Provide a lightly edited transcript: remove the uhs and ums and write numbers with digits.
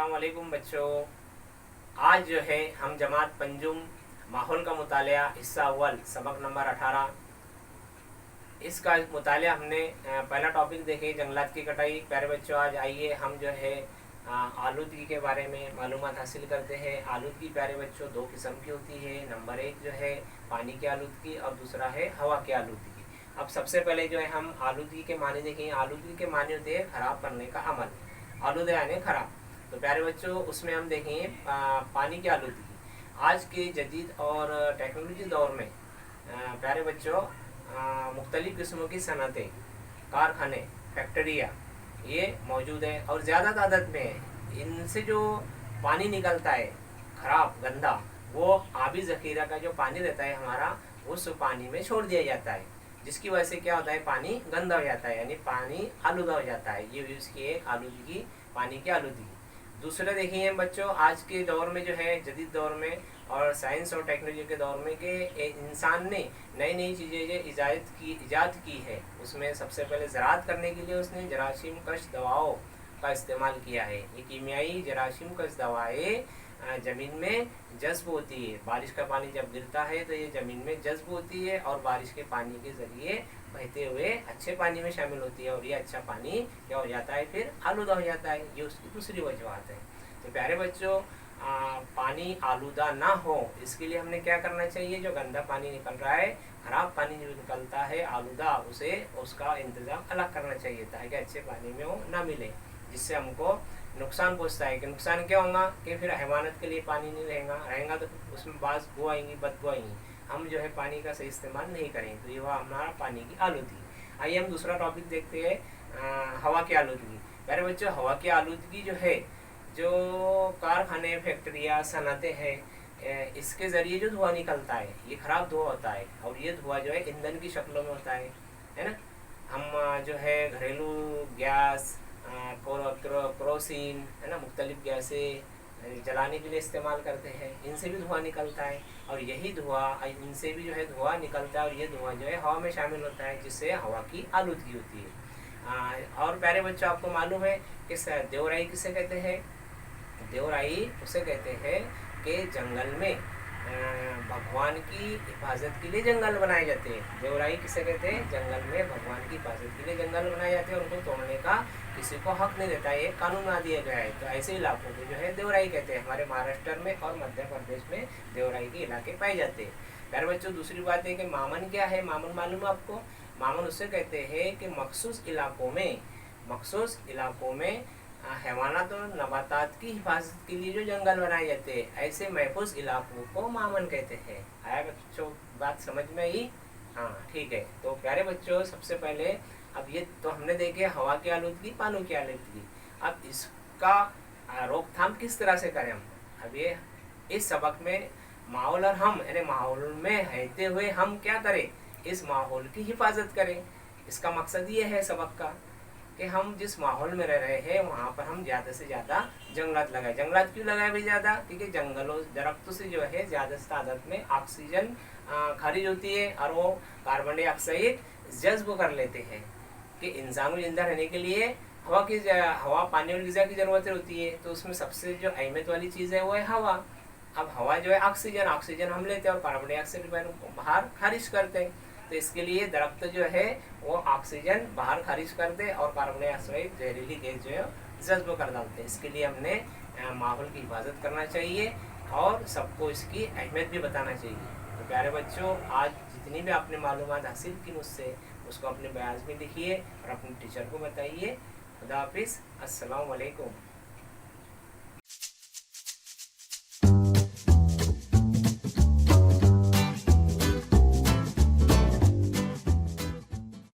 अस्सलाम वालेकुम बच्चों। आज जो है हम जमात पंजुम माहौल का मुतालिया हिस्सा अव्वल सबक नंबर 18 इसका मुतालिया हमने पहला टॉपिक देखे जंगलात की कटाई। प्यारे बच्चों, आज आइए हम जो है आलूदगी के बारे में मालूमात हासिल करते हैं। आलूदगी प्यारे बच्चों दो किस्म की होती है। नंबर एक जो है पानी की आलूदगी और दूसरा है हवा की आलूदगी। अब सबसे पहले जो है हम आलूदगी के माने देखेंगे। आलूदगी के माने होते हैं खराब करने का अमल, आलूदा यानी खराब। तो प्यारे बच्चों उसमें हम देखेंगे पानी की आलूदगी। आज के जदीद और टेक्नोलॉजी दौर में प्यारे बच्चों मुख्तलिफ़ किस्मों की सनतें, कारखाने, फैक्ट्रियाँ ये मौजूद है और ज़्यादा तादाद में है। इनसे जो पानी निकलता है ख़राब गंदा, वो आबी ज़ख़ीरा का जो पानी रहता है हमारा, उस पानी में छोड़ दिया जाता है, जिसकी वजह से क्या होता है पानी गंदा हो जाता है, यानी पानी आलूदा हो जाता है। ये इसकी एक आलूदगी, पानी की आलूदगी। दूसरा देखिए बच्चों, आज के दौर में जो है जदीद दौर में और साइंस और टेक्नोलॉजी के दौर में कि इंसान ने नई नई चीज़ें जो इजाद की है, उसमें सबसे पहले ज़राअत करने के लिए उसने जरासीम कश दवाओं का इस्तेमाल किया है। ये कीमियाई जरासीम कश दवाएँ ज़मीन में जज्ब होती है। बारिश का पानी जब गिरता है तो ये ज़मीन में जज्ब होती है और बारिश के पानी के ज़रिए बहते हुए अच्छे पानी में शामिल होती है और ये अच्छा पानी क्या हो जाता है, फिर आलूदा हो जाता है। ये उसकी दूसरी वजूहत है। तो प्यारे बच्चों, पानी आलूदा ना हो इसके लिए हमने क्या करना चाहिए? जो गंदा पानी निकल रहा है, ख़राब पानी जो निकलता है आलूदा, उसे उसका इंतज़ाम अलग करना चाहिए ताकि अच्छे पानी में वो ना मिले, जिससे हमको नुकसान पहुँचता है। कि नुकसान क्या होगा कि फिर हैवानात के लिए पानी नहीं रहेगा तो उसमें बास बू आएंगी, बदबू आएंगी। हम जो है पानी का सही इस्तेमाल नहीं करें तो ये वह हमारा पानी की आलूदगी। आइए हम दूसरा टॉपिक देखते हैं, हवा की आलूदगी। प्यारे बच्चों, हवा की आलूदगी जो है, जो कारखाने, फैक्ट्रियाँ, सनतें हैं, इसके ज़रिए जो धुआं निकलता है ये ख़राब धुआं होता है और ये धुआं जो है ईंधन की शक्लों में होता है ना। हम जो है घरेलू गैस, क्रोसिन है ना, मुख्तलिफ़ गैसें जलाने के लिए इस्तेमाल करते हैं, इनसे भी धुआं निकलता है और यही धुआं इनसे भी जो है धुआं निकलता है और ये धुआं जो है हवा में शामिल होता है, जिससे हवा की आलूदगी होती है। और प्यारे बच्चों, आपको मालूम है कि देवराई किसे कहते हैं? देवराई उसे कहते हैं कि जंगल में भगवान की हिफाजत के लिए जंगल बनाए जाते हैं। देवराई किसे कहते हैं? जंगल में भगवान की हिफाजत के लिए जंगल बनाए जाते हैं, उनको तोड़ने का किसी को हक नहीं देता है, ये कानून बना दिया गया है। तो ऐसे इलाकों को जो है देवराई कहते हैं। हमारे महाराष्ट्र में और मध्य प्रदेश में देवराई के इलाके पाए जाते हैं। प्यारे बच्चों, दूसरी बात है कि मामन क्या है? मामन मालूम है आपको? मामन उससे कहते हैं कि मखसूस इलाकों में हैवानात और नबातात की हिफाजत के लिए जो जंगल बनाए जाते हैं, ऐसे महफूज इलाकों को मामन कहते हैं। आया बच्चों बात समझ में आई? हाँ ठीक है। तो प्यारे बच्चों, सबसे पहले अब ये तो हमने देखे हवा की आलूदगी, पानी की आलूदगी। अब इसका रोकथाम किस तरह से करें हम? अब ये इस सबक में माहौल और हम, यानी माहौल में रहते हुए हम क्या करें? इस माहौल की हिफाजत करें। इसका मकसद ये है सबक का कि हम जिस माहौल में रह रहे हैं वहाँ पर हम ज़्यादा से ज़्यादा जंगलात लगाएं। जंगलात क्यों लगाए भाई ज़्यादा? क्योंकि जंगलों दरख्तों से जो है ज़्यादा से तादाद में ऑक्सीजन खारिज होती है और वो कार्बन डाइऑक्साइड जज्ब कर लेते हैं। कि इंसान को जिंदा रहने के लिए हवा, पानी और ग़िज़ा की ज़रूरत होती है। तो उसमें सबसे जो अहमियत वाली चीज़ है वो है हवा। अब हवा जो है ऑक्सीजन हम लेते हैं और कार्बन डाइऑक्साइड बाहर खारिज करते हैं। तो इसके लिए दरख्त जो है वो ऑक्सीजन बाहर खारिज कर दे और कार्बन डाइऑक्साइड जहरीली गैस जो है जज्ब कर डालते हैं। इसके लिए हमने माहौल की हिफाजत करना चाहिए और सबको इसकी अहमियत भी बताना चाहिए। तो प्यारे बच्चों, आज जितनी भी आपने मालूमात हासिल की मुझसे, उसको अपने बयान में लिखिए और अपने टीचर को बताइए। खुदा हाफिज़, अस्सलाम वालेकुम।